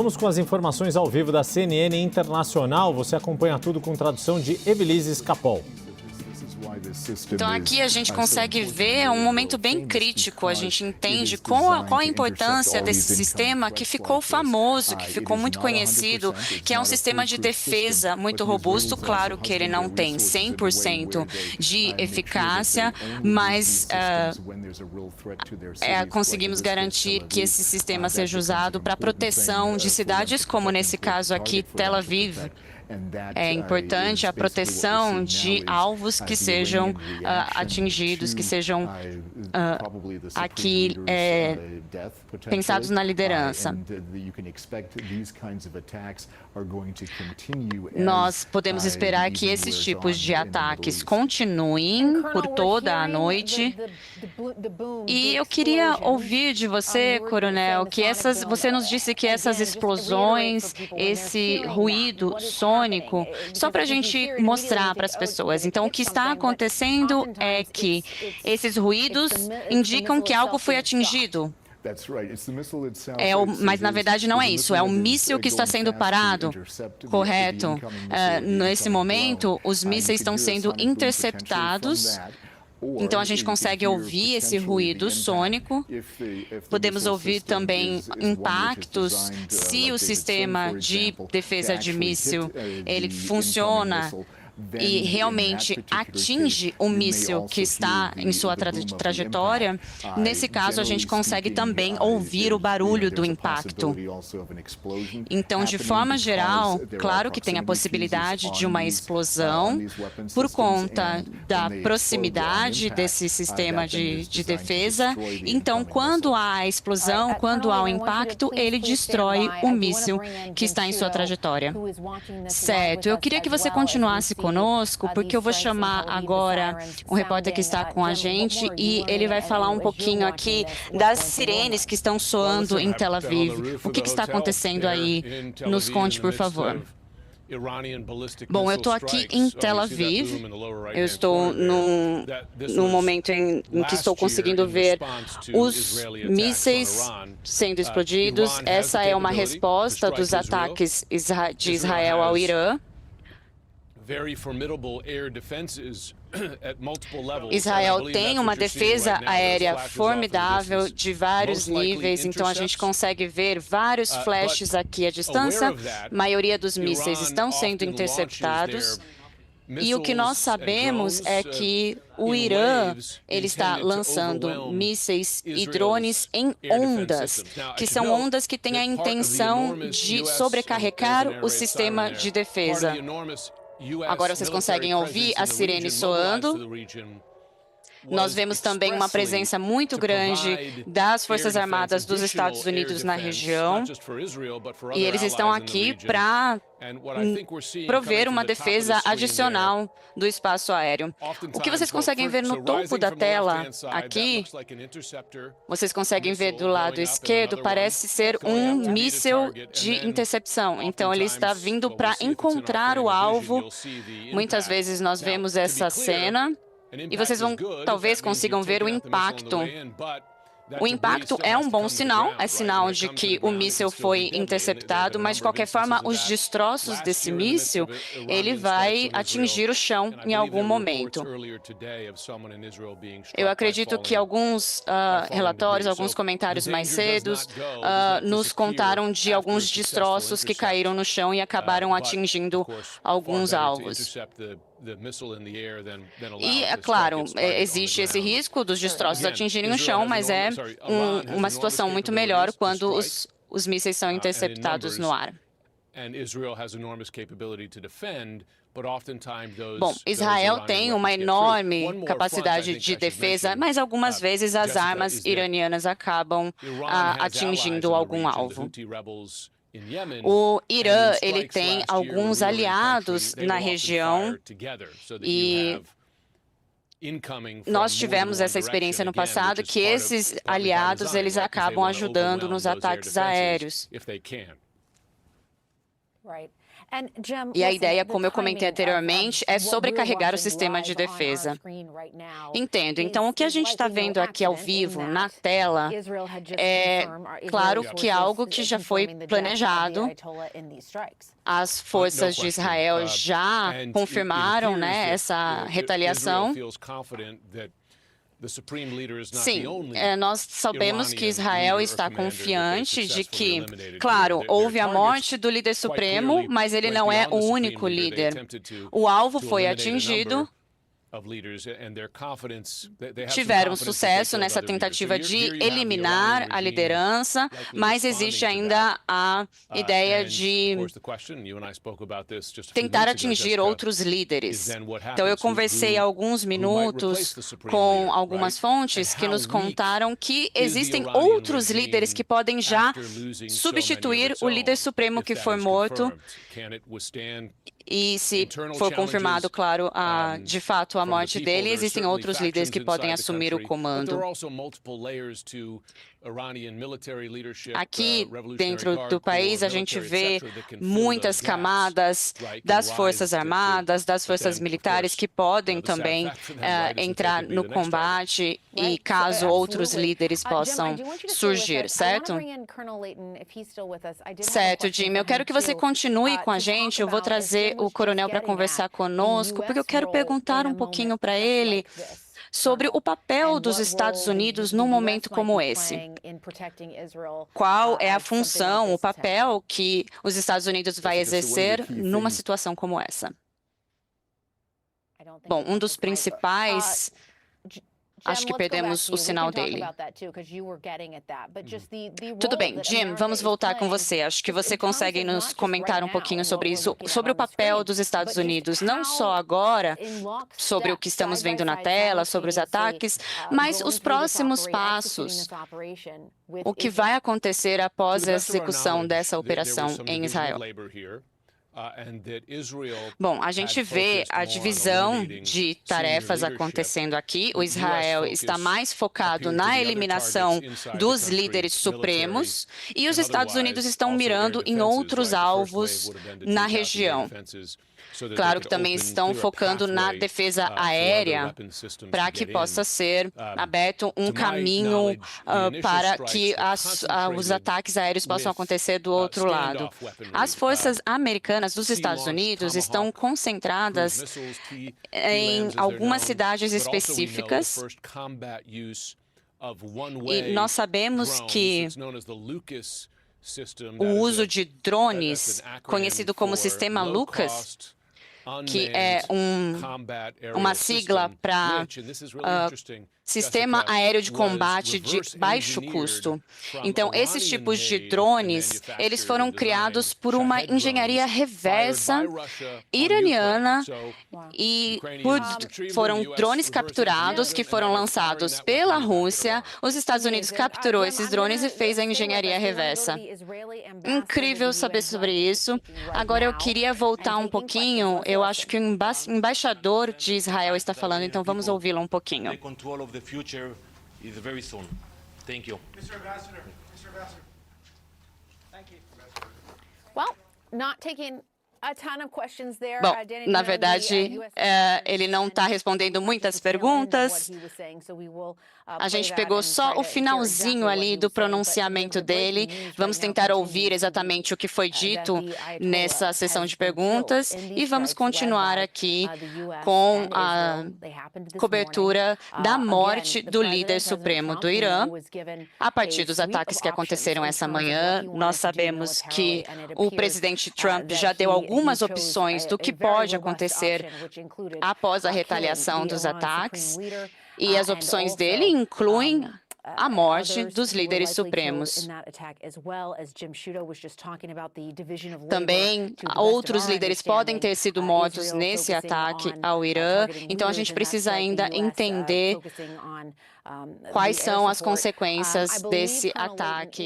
Vamos com as informações ao vivo da CNN Internacional. Você acompanha tudo com tradução de Evelise Scapol. Então aqui a gente consegue ver um momento bem crítico, a gente entende qual a importância desse sistema que ficou famoso, que ficou muito conhecido, que é um sistema de defesa muito robusto. Claro que ele não tem 100% de eficácia, mas conseguimos garantir que esse sistema seja usado para a proteção de cidades como, nesse caso aqui, Tel Aviv. É importante a proteção de alvos que sejam atingidos, que sejam aqui pensados na liderança. Nós podemos esperar que esses tipos de ataques continuem por toda a noite. E eu queria ouvir de você, Coronel, que você nos disse que essas explosões, esse ruído sônico, só para a gente mostrar para as pessoas. Então, o que está acontecendo é que esses ruídos indicam que algo foi atingido. Mas, na verdade, não é isso. É o míssil que está sendo parado, correto? Nesse momento, os mísseis estão sendo interceptados. Então, a gente consegue ouvir esse ruído sônico. Podemos ouvir também impactos se o sistema de defesa de míssil ele funciona e realmente atinge o míssil que está em sua trajetória. Nesse caso, a gente consegue também ouvir o barulho do impacto. Então, de forma geral, claro que tem a possibilidade de uma explosão por conta da proximidade desse sistema de defesa. Então, quando há a explosão, quando há o impacto, ele destrói o míssil que está em sua trajetória. Certo. Eu queria que você continuasse conosco, porque eu vou chamar agora um repórter que está com a gente e ele vai falar um pouquinho aqui das sirenes que estão soando em Tel Aviv. O que está acontecendo aí? Nos conte, por favor. Bom, eu estou aqui em Tel Aviv. Eu estou no momento em que estou conseguindo ver os mísseis sendo explodidos. Essa é uma resposta dos ataques de Israel ao Irã. Israel tem uma defesa aérea formidável de vários níveis, então a gente consegue ver vários flashes aqui à distância. A maioria dos mísseis estão sendo interceptados. E o que nós sabemos é que o Irã ele está lançando mísseis e drones em ondas, que são ondas que têm a intenção de sobrecarregar o sistema de defesa. Agora vocês conseguem ouvir a sirene soando. Nós vemos também uma presença muito grande das Forças Armadas dos Estados Unidos na região. E eles estão aqui para prover uma defesa adicional do espaço aéreo. O que vocês conseguem ver no topo da tela aqui, vocês conseguem ver do lado esquerdo, parece ser um míssil de intercepção. Então, ele está vindo para encontrar o alvo. Muitas vezes nós vemos essa cena. E vocês talvez consigam ver o impacto. O impacto é um bom sinal, é sinal de que o míssil foi interceptado, mas de qualquer forma, os destroços desse míssil, ele vai atingir o chão em algum momento. Eu acredito que alguns relatórios, alguns comentários mais cedo, nos contaram de alguns destroços que caíram no chão e acabaram atingindo alguns alvos. E, é claro, existe esse risco dos destroços atingirem o chão, mas é uma situação muito melhor quando os mísseis são interceptados no ar. Bom, Israel tem uma enorme capacidade de defesa, mas algumas vezes as armas iranianas acabam atingindo algum alvo. O Irã, ele tem alguns aliados na região e nós tivemos essa experiência no passado que esses aliados, eles acabam ajudando nos ataques aéreos. E a ideia, como eu comentei anteriormente, é sobrecarregar o sistema de defesa. Entendo. Então, o que a gente está vendo aqui ao vivo, na tela, é claro que é algo que já foi planejado. As forças de Israel já confirmaram, né, essa retaliação. Sim, nós sabemos que Israel está confiante de que, claro, houve a morte do líder supremo, mas ele não é o único líder. O alvo foi atingido. Tiveram sucesso nessa tentativa de eliminar a liderança, mas existe ainda a ideia de tentar atingir outros líderes. Então, eu conversei há alguns minutos com algumas fontes que nos contaram que existem outros líderes que podem já substituir o líder supremo que foi morto. E se for confirmado, claro, de fato a morte dele, existem outros líderes que podem assumir o comando. Aqui dentro do país, a gente vê muitas camadas das Forças Armadas, das Forças Militares, que podem também entrar no combate e caso outros líderes possam surgir, certo? Certo, Jim. Eu quero que você continue com a gente. Eu vou trazer o coronel para conversar conosco, porque eu quero perguntar um pouquinho para ele sobre o papel dos Estados Unidos num momento como esse. Qual é a função, o papel que os Estados Unidos vai exercer numa situação como essa? Bom, um dos principais... Acho que perdemos o sinal dele. Tudo bem, Jim, vamos voltar com você. Acho que você consegue nos comentar um pouquinho sobre isso, sobre o papel dos Estados Unidos, não só agora, sobre o que estamos vendo na tela, sobre os ataques, mas os próximos passos. O que vai acontecer após a execução dessa operação em Israel? Bom, a gente vê a divisão de tarefas acontecendo aqui. O Israel está mais focado na eliminação dos líderes supremos e os Estados Unidos estão mirando em outros alvos na região. Claro que também estão focando na defesa aérea para que possa ser aberto um caminho para que os ataques aéreos possam acontecer do outro lado. As forças americanas dos Estados Unidos estão concentradas em algumas cidades específicas e nós sabemos que o uso de drones, conhecido como sistema Lucas, que é uma sigla para Sistema Aéreo de Combate de Baixo Custo. Então, esses tipos de drones, eles foram criados por uma engenharia reversa iraniana e foram drones capturados que foram lançados pela Rússia. Os Estados Unidos capturou esses drones e fez a engenharia reversa. Incrível saber sobre isso. Agora, eu queria voltar um pouquinho. Eu acho que o embaixador de Israel está falando, então vamos ouvi-lo um pouquinho. Future is very soon. Thank you. Mr. Ambassador. Thank you. Well, not taking a ton of questions there. Bom, na verdade, ele não está respondendo muitas perguntas. A gente pegou só o finalzinho ali do pronunciamento dele. Vamos tentar ouvir exatamente o que foi dito nessa sessão de perguntas e vamos continuar aqui com a cobertura da morte do líder supremo do Irã. A partir dos ataques que aconteceram essa manhã, nós sabemos que o presidente Trump já deu algumas opções do que pode acontecer após a retaliação dos ataques. E as opções dele incluem a morte dos líderes supremos. Também outros líderes podem ter sido mortos nesse ataque ao Irã. Então, a gente precisa ainda entender quais são as consequências desse ataque.